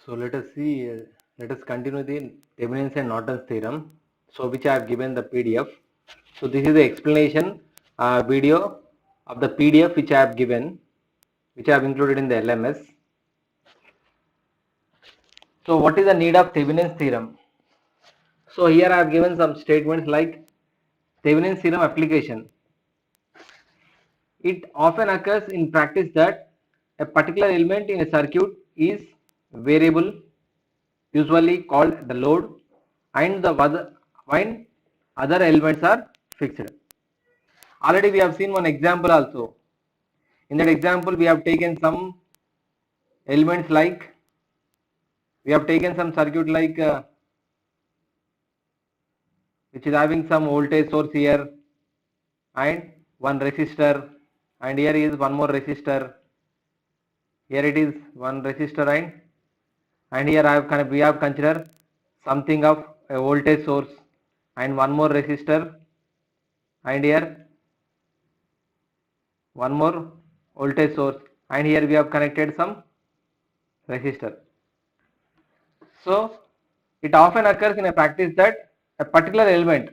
So let us see, let us continue the Thevenin's and Norton's theorem. So which I have given the PDF. So this is the explanation video of the PDF which I have given, which I have included in the LMS. So what is the need of Thevenin's theorem? So here I have given some statements like Thevenin's theorem application. It often occurs in practice that a particular element in a circuit is variable, usually called the load, and the when other elements are fixed. Already we have seen one example also. In that example we have taken some elements like, we have taken some circuit like which is having some voltage source here and one resistor, and here is one more resistor, here it is one resistor, and here we have considered something of a voltage source and one more resistor, and here one more voltage source, and here we have connected some resistor. So it often occurs in a practice that a particular element,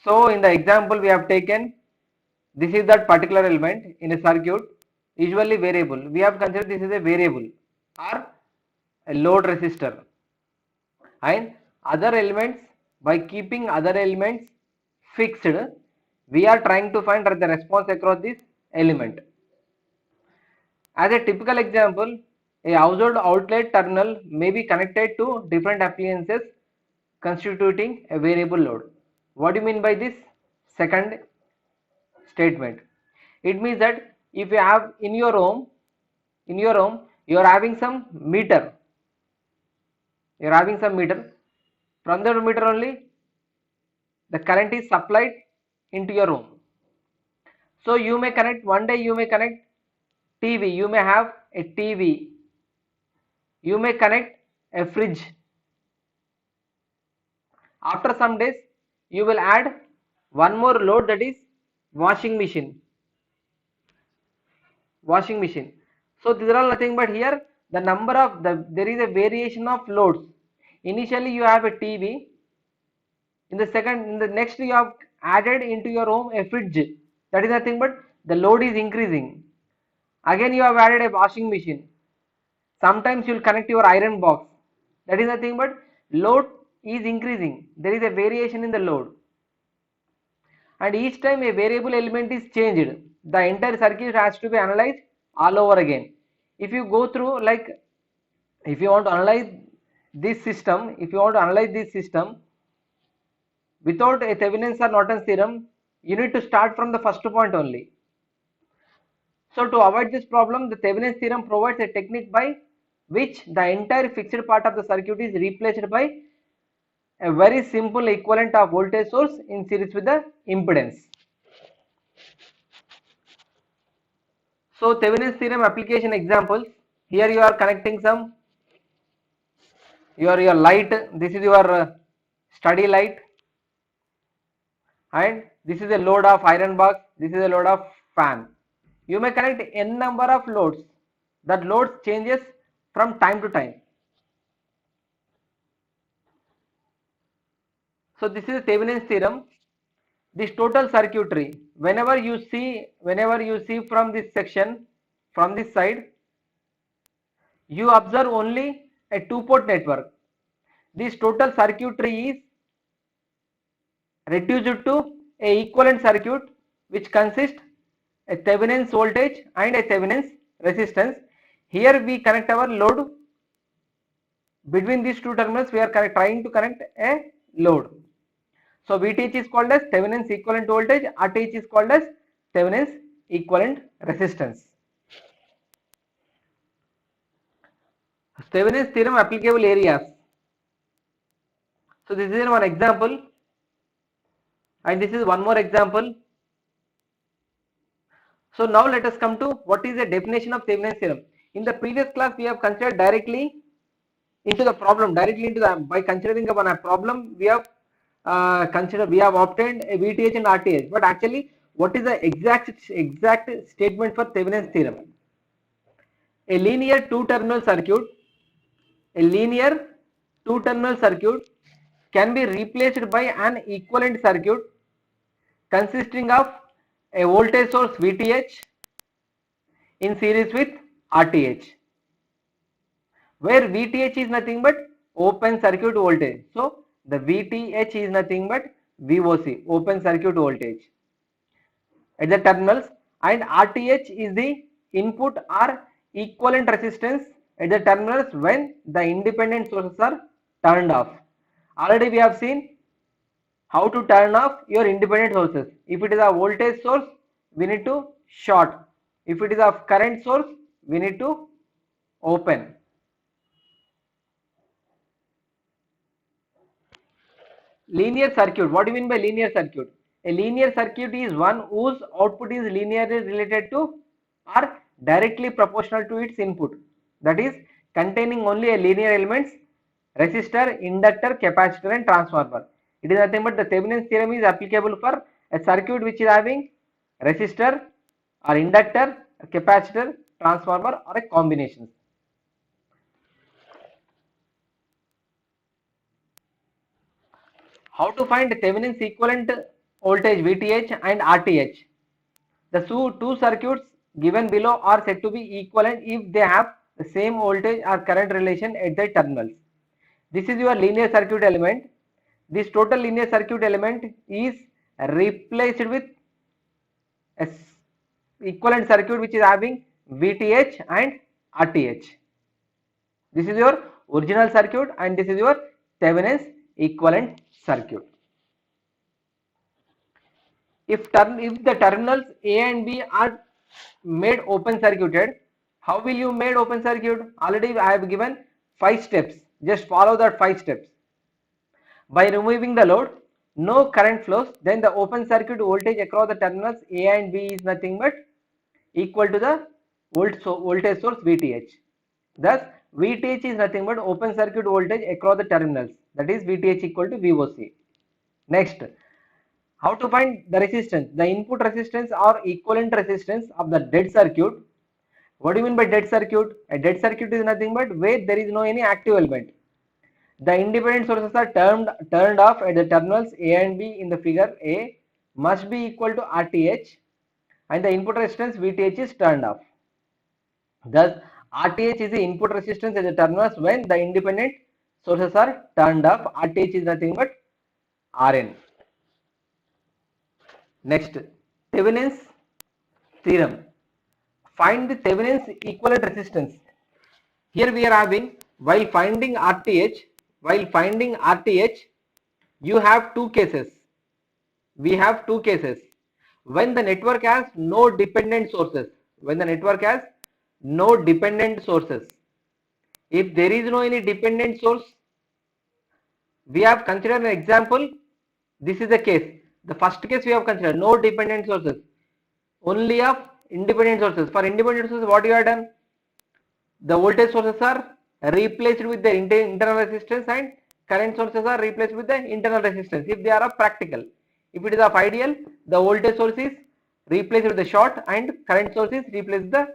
so in the example we have taken, this is that particular element in a circuit, usually variable, we have considered this is a variable or a load resistor, and other elements, by keeping other elements fixed, we are trying to find the response across this element. As a typical example, a household outlet terminal may be connected to different appliances constituting a variable load. What do you mean by this second statement? It means that if you have in your home, you are having some meter, from the meter only the current is supplied into your home. So you may connect, one day you may connect TV, you may have a TV, you may connect a fridge. After some days you will add one more load, that is washing machine. So these are all nothing but here the number of there is a variation of loads. Initially you have a TV, in the next you have added into your home a fridge, that is nothing but the load is increasing. Again you have added a washing machine, sometimes you will connect your iron box, that is nothing but load is increasing, there is a variation in the load, and each time a variable element is changed, the entire circuit has to be analyzed all over again. If you go through, like if you want to analyze this system, without a Thevenin's or Norton's theorem, you need to start from the first point only. So to avoid this problem, the Thevenin's theorem provides a technique by which the entire fixed part of the circuit is replaced by a very simple equivalent of voltage source in series with the impedance. So Thevenin's theorem application examples, here you are connecting some your light, this is your study light, and this is a load of iron box, this is a load of fan. You may connect n number of loads, that loads changes from time to time. So this is Thevenin's theorem. This total circuitry, whenever you see from this section, from this side, you observe only a two-port network. This total circuitry is reduced to a equivalent circuit which consists a Thevenin's voltage and a Thevenin's resistance. Here we connect our load, between these two terminals we are trying to connect a load. So VTH is called as Thevenin's equivalent voltage, RTH is called as Thevenin's equivalent resistance. Thevenin's theorem applicable areas. So this is one example, and this is one more example. So now let us come to what is the definition of Thevenin's theorem. In the previous class we have considered directly into the problem, by considering upon a problem we have obtained a VTH and RTH, but actually what is the exact statement for Thevenin's theorem? A linear two-terminal circuit A linear two-terminal circuit can be replaced by an equivalent circuit consisting of a voltage source VTH in series with RTH, where VTH is nothing but open circuit voltage. So the VTH is nothing but VOC, open circuit voltage, at the terminals, and RTH is the input or equivalent resistance at the terminals when the independent sources are turned off. Already we have seen how to turn off your independent sources. If it is a voltage source, we need to short. If it is a current source, we need to open. Linear circuit. What do you mean by linear circuit? A linear circuit is one whose output is linearly related to or directly proportional to its input. That is, containing only a linear elements, resistor, inductor, capacitor and transformer. It is nothing but the Thevenin's theorem is applicable for a circuit which is having resistor or inductor, a capacitor, transformer or a combination. How to find Thevenin's equivalent voltage VTH and RTH? The two circuits given below are said to be equivalent if they have the same voltage or current relation at their terminals. This is your linear circuit element. This total linear circuit element is replaced with a equivalent circuit which is having VTH and RTH. This is your original circuit and this is your Thevenin's equivalent circuit. If the terminals A and B are made open circuited, how will you made open circuit? Already I have given 5 steps. Just follow that 5 steps. By removing the load, no current flows, then the open circuit voltage across the terminals A and B is nothing but equal to the voltage source VTH. Thus, VTH is nothing but open circuit voltage across the terminals. That is VTH equal to VOC. Next, how to find the resistance? The input resistance or equivalent resistance of the dead circuit. What do you mean by dead circuit? A dead circuit is nothing but where there is no any active element. The independent sources are turned off at the terminals A and B in the figure A must be equal to RTH and the input resistance VTH is turned off. Thus, RTH is the input resistance at the terminals when the independent sources are turned off. RTH is nothing but RN. Next, Thevenin's theorem. Find the Thevenin's equivalent resistance. Here we are having, while finding RTH, you have two cases. We have two cases. When the network has no dependent sources. If there is no any dependent source, we have considered an example. This is the case. The first case we have considered no dependent sources, only of independent sources. For independent sources, what you have done? The voltage sources are replaced with the internal resistance and current sources are replaced with the internal resistance if they are of practical. If it is of ideal, the voltage source is replaced with the short and current source is replaced with the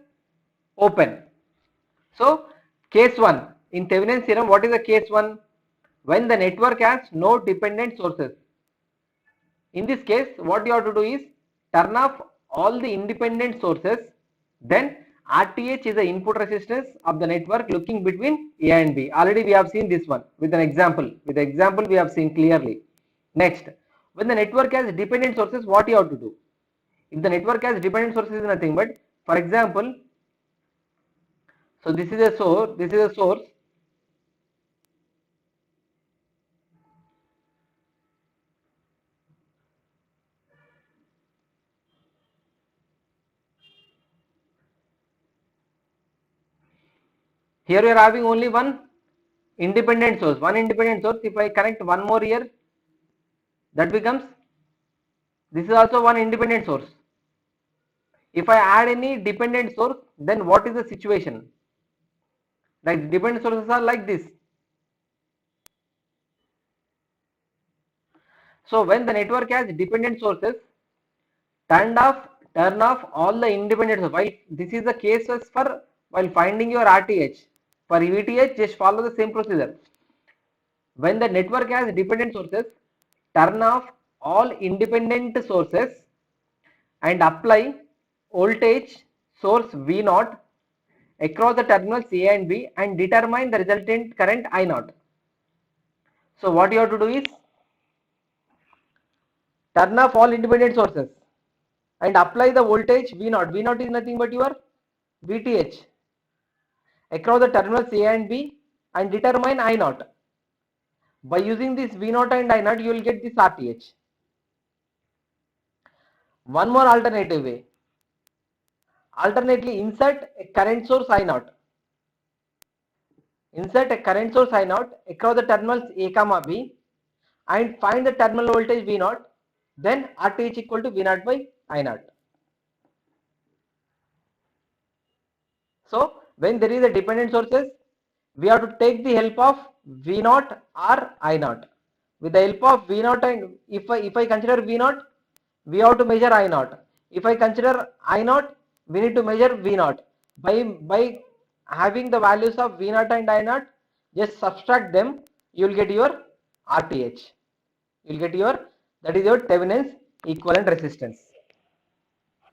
open. So, case 1 in Thevenin's theorem, what is the case 1? When the network has no dependent sources. In this case, what you have to do is turn off all the independent sources, then RTH is the input resistance of the network looking between A and B. Already we have seen this one with an example. With the example we have seen clearly. Next, when the network has dependent sources, what you have to do? If the network has dependent sources is nothing but, for example, so this is a source. Here we are having only one independent source. If I connect one more here, that becomes, this is also one independent source. If I add any dependent source, then what is the situation? Like dependent sources are like this. So when the network has dependent sources, turn off all the independent sources. While this is the cases for while finding your RTH. For VTH, just follow the same procedure. When the network has dependent sources, turn off all independent sources and apply voltage source V0 across the terminals A and B and determine the resultant current I0. So what you have to do is turn off all independent sources and apply the voltage V0. V0 is nothing but your VTH across the terminals A and B and determine I0. By using this V0 and I0, you will get this RTH. One more alternative way. Alternately, insert a current source I0. Insert a current source I0 across the terminals A comma B and find the terminal voltage V0. Then RTH equal to V0 by I0. So when there is a dependent sources, we have to take the help of V0 or I0. With the help of V0 and if I consider V0, we have to measure I0. If I consider I0, we need to measure V0. By having the values of V0 and I0, just subtract them, you will get your RTH. You will get your, that is your Thevenin's equivalent resistance.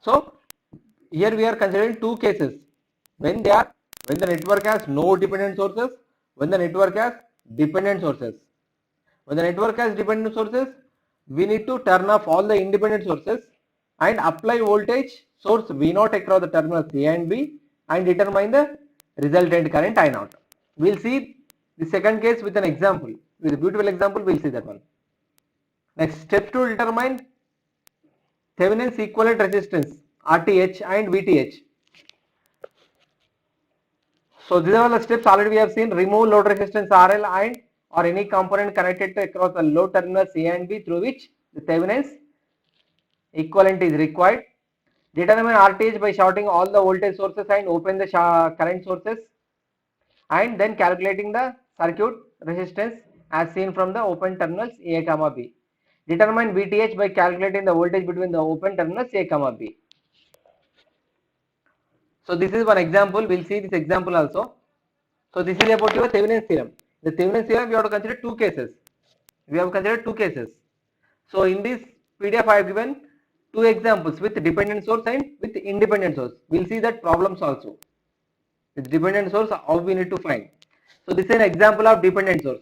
So here we are considering two cases. When the network has no dependent sources, when the network has dependent sources. When the network has dependent sources, we need to turn off all the independent sources and apply voltage source V0 across the terminals A and B and determine the resultant current I0. We will see the second case with an example. With a beautiful example, we will see that one. Next, steps to determine Thevenin's equivalent resistance RTH and VTH. So these are the steps already we have seen. Remove load resistance RL and or any component connected to across the load terminals A and B through which the Thevenin's equivalent is required. Determine RTH by shorting all the voltage sources and open the current sources and then calculating the circuit resistance as seen from the open terminals A comma B. Determine VTH by calculating the voltage between the open terminals A comma B. So this is one example. We'll see this example also. So this is about your Thevenin's theorem. The Thevenin's theorem we have to consider two cases. We have considered two cases. So in this PDF I have given two examples with dependent source and with independent source. We'll see that problems also. With dependent source, how we need to find. So this is an example of dependent source.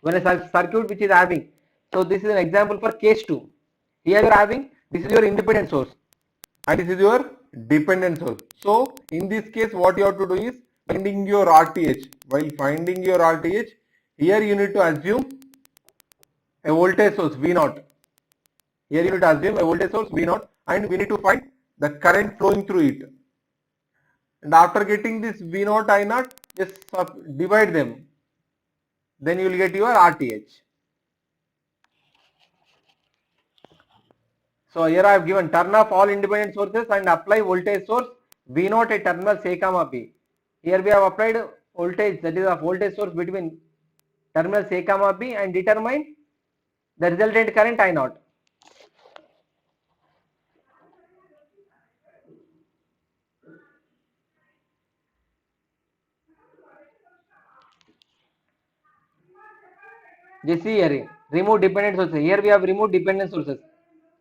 When a circuit which is having, so this is an example for case 2. Here you are having, this is your independent source and this is your dependent source. So in this case what you have to do is finding your RTH. While finding your RTH, here you need to assume a voltage source V0. Here you need to assume a voltage source V0 and we need to find the current flowing through it. And after getting this V0 I0, just divide them. Then you will get your RTH. So here I have given turn off all independent sources and apply voltage source V0 at terminals A comma B. Here we have applied voltage, that is a voltage source between terminals A comma B and determine the resultant current I0. Just see here, remove dependent sources. Here we have removed dependent sources.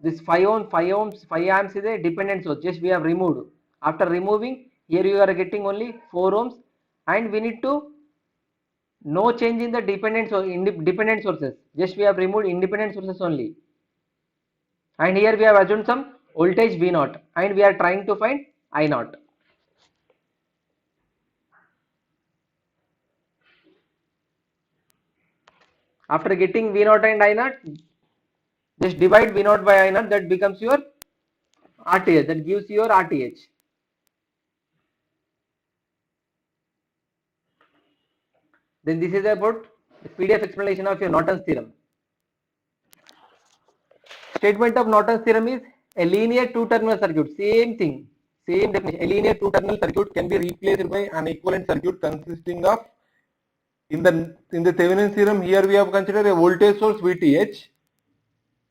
This 5 ohms, 5 amps is a dependent source. Just we have removed. After removing, here you are getting only 4 ohms, and we need to no change in the dependent sources. Just we have removed independent sources only. And here we have assumed some voltage V0, and we are trying to find I0. After getting V0 and I0, just divide V0 by I0, that becomes your RTH, that gives your RTH. Then this is about the PDF explanation of your Norton's theorem. Statement of Norton's theorem is a linear two-terminal circuit. Same thing, same definition. A linear two-terminal circuit can be replaced by an equivalent circuit consisting of, in the Thevenin's theorem, here we have considered a voltage source VTH,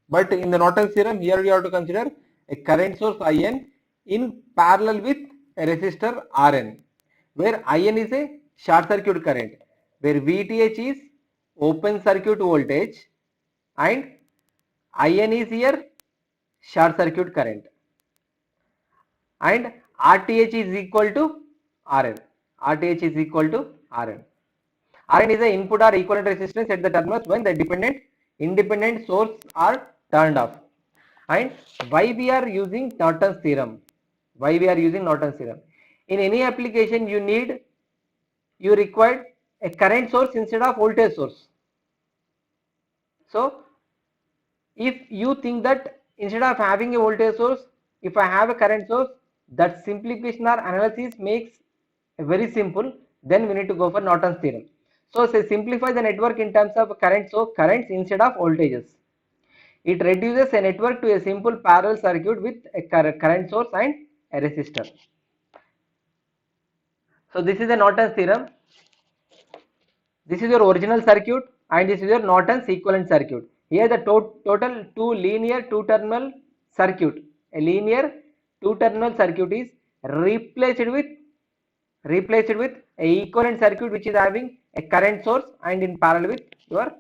but in the Norton's theorem, here we have to consider a current source IN in parallel with a resistor RN, where IN is a short circuit current, where VTH is open circuit voltage and IN is here short circuit current, and RTH is equal to RN. RTH is equal to RN. RN is the input or equivalent resistance at the terminals when the independent source are turned off. And why we are using Norton's theorem? Why we are using Norton's theorem? In any application, you require a current source instead of voltage source. So if you think that instead of having a voltage source, if I have a current source, that simplification or analysis makes very simple, then we need to go for Norton's theorem. So say simplify the network in terms of currents instead of voltages. It reduces a network to a simple parallel circuit with a current source and a resistor. So this is the Norton's theorem. This is your original circuit and this is your Norton's equivalent circuit. Here the total two linear two-terminal circuit. A linear two-terminal circuit is replaced with a equivalent circuit which is having a current source and in parallel with your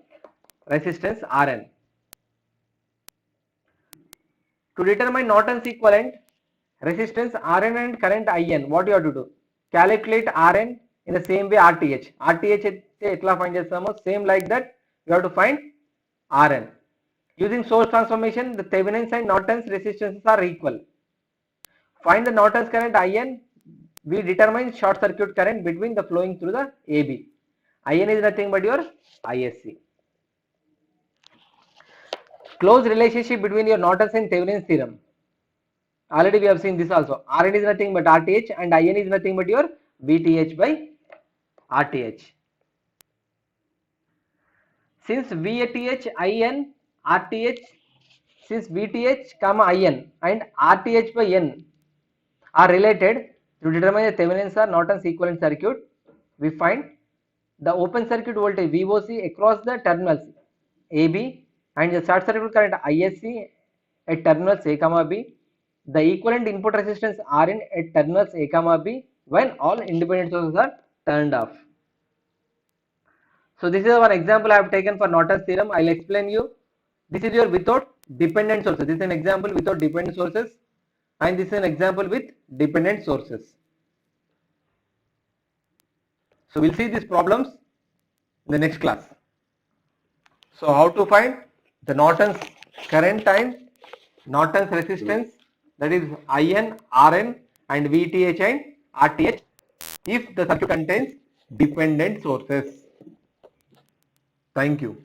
resistance Rn. To determine Norton's equivalent resistance Rn and current IN, what you have to do? Calculate Rn in the same way RTH. RTH etla find chestamo, same like that you have to find Rn. Using source transformation, the Thevenin's and Norton's resistances are equal. Find the Norton's current IN. We determine short circuit current between the flowing through the AB. IN is nothing but your ISC. Close relationship between your Norton's and Thevenin's theorem. Already we have seen this also. Rn is nothing but RTH and IN is nothing but your VTH by RTH. Since VTH, IN, RTH, since VTH, IN and RTH by N are related, to determine the Thevenin's or Norton's equivalent circuit, we find the open circuit voltage VOC across the terminals AB and the short circuit current ISC at terminals A, B, the equivalent input resistance Rn at terminals A, B when all independent sources are turned off. So this is one example I have taken for Norton's theorem. I will explain you. This is your without dependent sources. This is an example without dependent sources and this is an example with dependent sources. So we'll see these problems in the next class. So how to find the Norton's current and Norton's resistance, that is IN, Rn and VTH and RTH if the circuit contains dependent sources. Thank you.